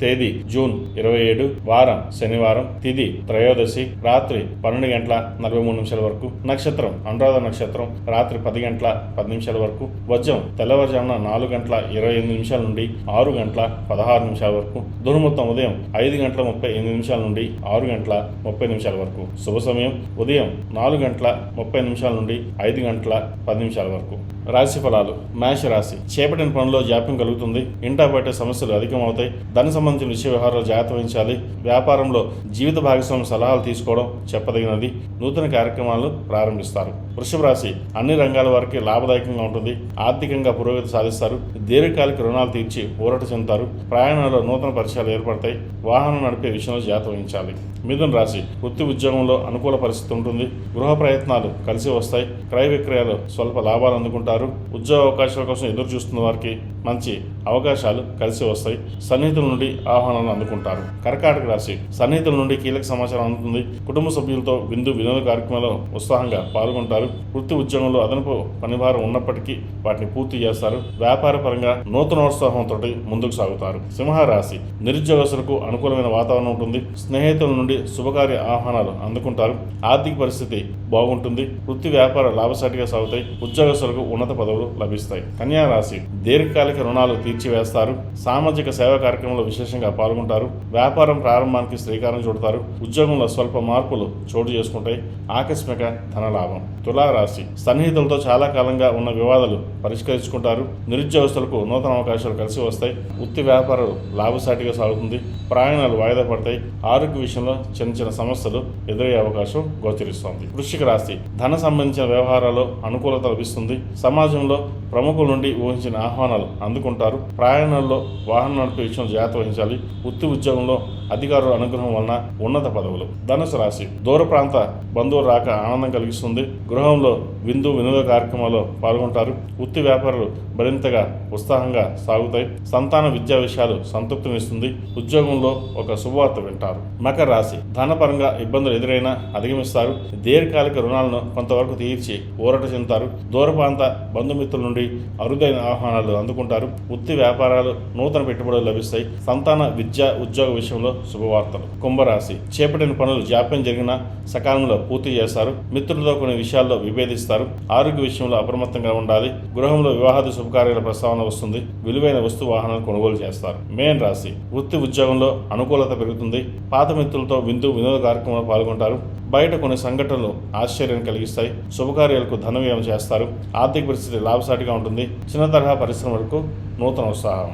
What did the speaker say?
తేదీ జూన్ 27, వారం శనివారం, తిథి త్రయోదశి, రాత్రి 12:43 వరకు, నక్షత్రం అనురాధ నక్షత్రం, రాత్రి 10:10 వరకు, వజ్రం తెల్లవారుజామున 4:28 నుండి 6:16 వరకు, దుర్ముహూర్తం ఉదయం 5:38 నుండి 6:30 వరకు, శుభ సమయం ఉదయం 4:30 నుండి 5:10 వరకు. రాశి ఫలాలు. మేష రాశి. చేపట్టిన పనుల్లో జాప్యం కలుగుతుంది. ఇంటా బయట సమస్యలు అధికమవుతాయి. ధన సంబంధించిన విషయ వ్యవహారాలు జాగ్రత్త వహించాలి. వ్యాపారంలో జీవిత భాగస్వామి సలహాలు తీసుకోవడం చెప్పదగినది. నూతన కార్యక్రమాలను ప్రారంభిస్తారు. వృషభ రాశి. అన్ని రంగాల వారికి లాభదాయకంగా ఉంటుంది. ఆర్థికంగా పురోగతి సాధిస్తారు. దీర్ఘకాలిక రుణాలు తీర్చి ఊరట చెందుతారు. ప్రయాణాల్లో నూతన పరిచయాలు ఏర్పడతాయి. వాహనం నడిపే విషయంలో జాగ్రత్త వహించాలి. మిథున రాశి. వృత్తి ఉద్యోగంలో అనుకూల పరిస్థితి ఉంటుంది. గృహ ప్రయత్నాలు కలిసి వస్తాయి. క్రయ విక్రయాలు స్వల్ప లాభాలు అందుకుంటారు. ఉద్యోగ అవకాశాల కోసం ఎదురు చూస్తున్న వారికి మంచి అవకాశాలు కలిసి వస్తాయి. సన్నిహితుల నుండి ఆహ్వానాలు అందుకుంటారు. కర్కాటక రాశి. సన్నిహితుల నుండి కీలక సమాచారం అందుతుంది. కుటుంబ సభ్యులతో వినోద కార్యక్రమాల్లో ఉత్సాహంగా పాల్గొంటారు. వృత్తి ఉద్యోగంలో అదనపు పనిభారం ఉన్నప్పటికీ వాటిని పూర్తి చేస్తారు. వ్యాపార పరంగా నూతనోత్సాహంతో ముందుకు సాగుతారు. సింహరాశి. నిరుద్యోగస్తులకు అనుకూలమైన వాతావరణం ఉంటుంది. స్నేహితుల నుండి శుభకార్య ఆహ్వానాలు అందుకుంటారు. ఆర్థిక పరిస్థితి బాగుంటుంది. వృత్తి వ్యాపార లాభసాటిగా సాగుతాయి. ఉద్యోగస్తులకు ఉన్నత పదవులు లభిస్తాయి. కన్యా రాశి. దీర్ఘకాలిక రుణాలు తీర్చివేస్తారు. సామాజిక సేవా కార్యక్రమంలో విశేషంగా పాల్గొంటారు. వ్యాపారం ప్రారంభానికి శ్రీకారం చుడతారు. ఉద్యోగంలో స్వల్ప మార్పులు చోటు చేసుకుంటాయి. ఆకస్మిక ధన లాభం. తులారాశి. సన్నిహితులతో చాలా కాలంగా ఉన్న వివాదాలు పరిష్కరించుకుంటారు. నిరుద్యోగస్తులకు నూతన అవకాశాలు కలిసి వస్తాయి. వృత్తి వ్యాపారాలు లాభసాటిగా సాగుతుంది. ప్రయాణాలు వాయిదా పడతాయి. ఆరోగ్య విషయంలో చిన్న సమస్యలు ఎదురయ్యే అవకాశం గోచరిస్తోంది. వృశ్చిక రాశి. ధన సంబంధించిన వ్యవహారాల్లో అనుకూలత లభిస్తుంది. సమాజంలో ప్రముఖుల నుండి ఊహించిన ఆహ్వానాలు అందుకుంటారు. ప్రయాణాల్లో వాహనం నడిపే విషయం జాగ్రత్త వహించాలి. వృత్తి ఉద్యోగంలో అధికారుల అనుగ్రహం వలన ఉన్నత పదవులు. ధనుసు రాశి. దూర ప్రాంత బంధువులు రాక ఆనందం కలిగిస్తుంది. గృహంలో వినోద కార్యక్రమాల్లో పాల్గొంటారు. వృత్తి వ్యాపారాలు మరింతగా ఉత్సాహంగా సాగుతాయి. సంతాన విద్యా విషయాలు సంతృప్తినిస్తుంది. ఉద్యోగంలో ఒక శుభవార్త వింటారు. మకర రాశి. ధనపరంగా ఇబ్బందులు ఎదురైనా అధిగమిస్తారు. దీర్ఘకాలిక రుణాలను కొంతవరకు తీర్చి ఊరట చెందుతారు. దూర ప్రాంత బంధుమిత్రుల నుండి అరుదైన ఆహ్వానాలు అందుకుంటారు. వృత్తి వ్యాపారాలు నూతన పెట్టుబడులు లభిస్తాయి. సంతాన విద్య ఉద్యోగ విషయంలో శుభవార్తలు. కుంభరాశి. చేపట్టిన పనులు జాప్యం జరిగినా సకాలంలో పూర్తి చేస్తారు. మిత్రులతో కొన్ని విషయాల్లో విభేదిస్తారు. ఆరోగ్య విషయంలో అప్రమత్తంగా ఉండాలి. గృహంలో వివాహాది శుభకార్యాల ప్రస్తావన వస్తుంది. విలువైన వస్తు వాహనాలు కొనుగోలు చేస్తారు. మేన్ రాశి. వృత్తి ఉద్యోగంలో అనుకూలత పెరుగుతుంది. పాత మిత్రులతో వినోద కార్యక్రమంలో పాల్గొంటారు. బయట కొన్ని సంఘటనలు ఆశ్చర్యాన్ని కలిగిస్తాయి. శుభకార్యాలకు ధన వ్యయం చేస్తారు. ఆర్థిక పరిస్థితి లాభసాటిగా ఉంటుంది. చిన్న తరహా పరిశ్రమలకు నూతన ఉత్సాహం.